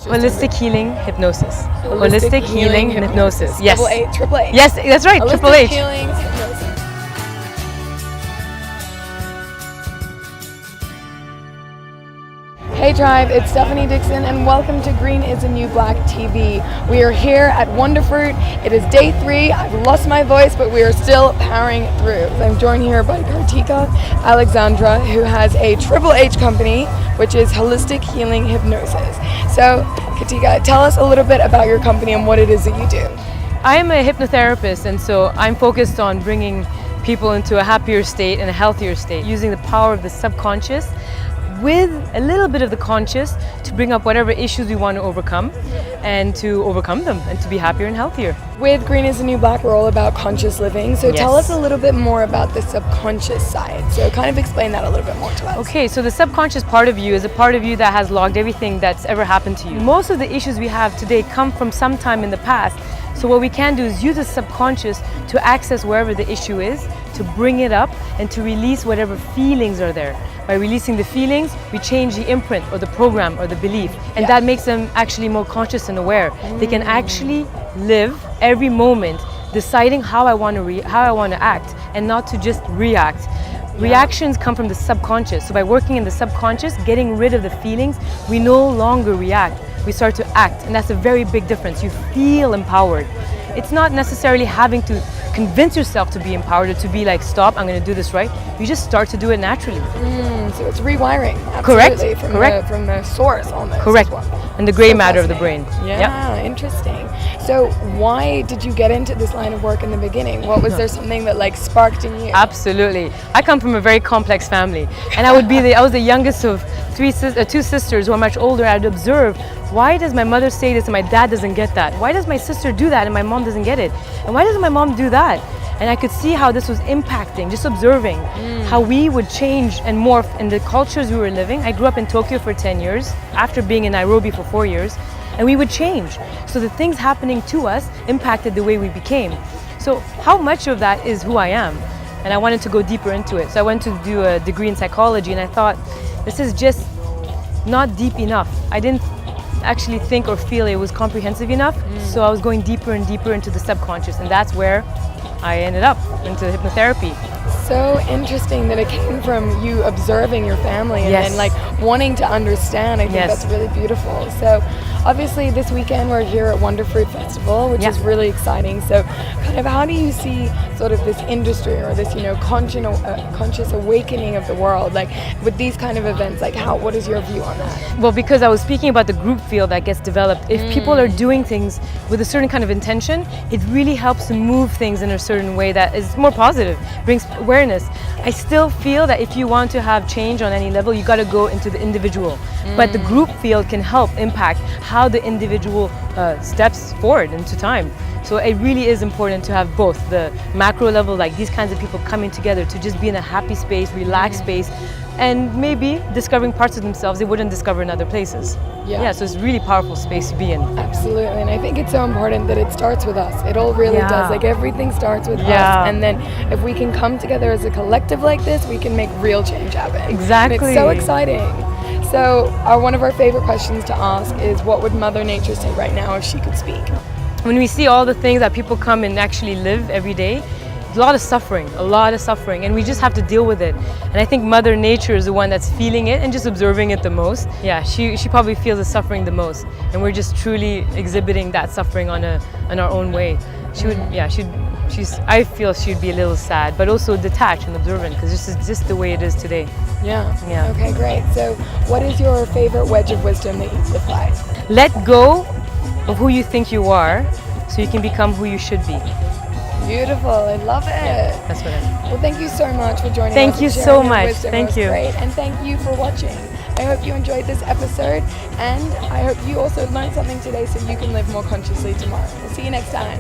Holistic healing hypnosis. Holistic healing hypnosis. Yes. Triple H. Yes, that's right. Holistic Triple H. healing hypnosis. Hey Tribe, it's Stephanie Dixon and welcome to Green is the New Black TV. We are here at Wonderfruit. It is day 3. I've lost my voice, but we are still powering through. I'm joined here by Kartika Alexandra, who has a Triple H company, which is Holistic Healing Hypnosis. So, Kartika, tell us a little bit about your company and what it is that you do. I'm a hypnotherapist, and so I'm focused on bringing people into a happier state and a healthier state, using the power of the subconscious with a little bit of the conscious to bring up whatever issues we want to overcome and to overcome them and to be happier and healthier. With Green is the New Black, we're all about conscious living. So tell Yes. us a little bit more about the subconscious side. So kind of explain that a little bit more to us. Okay, so the subconscious part of you is a part of you that has logged everything that's ever happened to you. Most of the issues we have today come from some time in the past. So what we can do is use the subconscious to access wherever the issue is, to bring it up and to release whatever feelings are there. By releasing the feelings, we change the imprint or the program or the belief, and that makes them actually more conscious and aware. They can actually live every moment deciding how I want to act and not to just react. Reactions come from the subconscious. So by working in the subconscious, getting rid of the feelings, we no longer react. We start to act, and that's a very big difference. You feel empowered. It's not necessarily having to convince yourself to be empowered or to be like, stop, I'm going to do this right. You just start to do it naturally. So it's rewiring. Correct. Absolutely, from the source almost. Correct. as well. And the gray So matter of the brain. fascinating. Yep. Yeah, interesting. So why did you get into this line of work in the beginning? What was there something that like sparked in you? Absolutely. I come from a very complex family, and I was the youngest of two sisters who are much older. I'd observe, why does my mother say this and my dad doesn't get that? Why does my sister do that and my mom doesn't get it? And why doesn't my mom do that? And I could see how this was impacting, just observing how we would change and morph in the cultures we were living. I grew up in Tokyo for 10 years, after being in Nairobi for 4 years, and we would change. So the things happening to us impacted the way we became. So how much of that is who I am? And I wanted to go deeper into it. So I went to do a degree in psychology, and I thought, this is just not deep enough. I didn't actually think or feel it was comprehensive enough. So I was going deeper and deeper into the subconscious, and that's where I ended up into hypnotherapy. So interesting that it came from you observing your family and then like wanting to understand. I think that's really beautiful. So obviously this weekend we're here at Wonderfruit Festival, which is really exciting. So kind of how do you see sort of this industry or this, conscious awakening of the world, like with these kind of events, like what is your view on that? Well, because I was speaking about the group feel that gets developed. If people are doing things with a certain kind of intention, it really helps to move things in a certain way that is more positive, brings awareness. I still feel that if you want to have change on any level, you got to go into the individual. But the group field can help impact how the individual steps forward into time. So it really is important to have both the macro level, like these kinds of people coming together to just be in a happy space, relaxed space, and maybe discovering parts of themselves they wouldn't discover in other places. Yeah, so it's a really powerful space to be in. Absolutely, and I think it's so important that it starts with us. It all really does. Like everything starts with us, and then if we can come together as a collective like this, we can make real change happen. Exactly. And it's so exciting. So one of our favorite questions to ask is, what would Mother Nature say right now if she could speak? When we see all the things that people come and actually live every day, a lot of suffering, and we just have to deal with it. And I think Mother Nature is the one that's feeling it and just observing it the most. Yeah, she probably feels the suffering the most, and we're just truly exhibiting that suffering on our own way. I feel she'd be a little sad, but also detached and observant, because this is just the way it is today. Yeah. Okay, great. So what is your favorite wedge of wisdom that you live by? Let go of who you think you are so you can become who you should be. Beautiful, I love it. Yeah, that's what I mean. Well, thank you so much for joining us. Thank you so much. Thank you. Great. And thank you for watching. I hope you enjoyed this episode, and I hope you also learned something today so you can live more consciously tomorrow. We'll see you next time.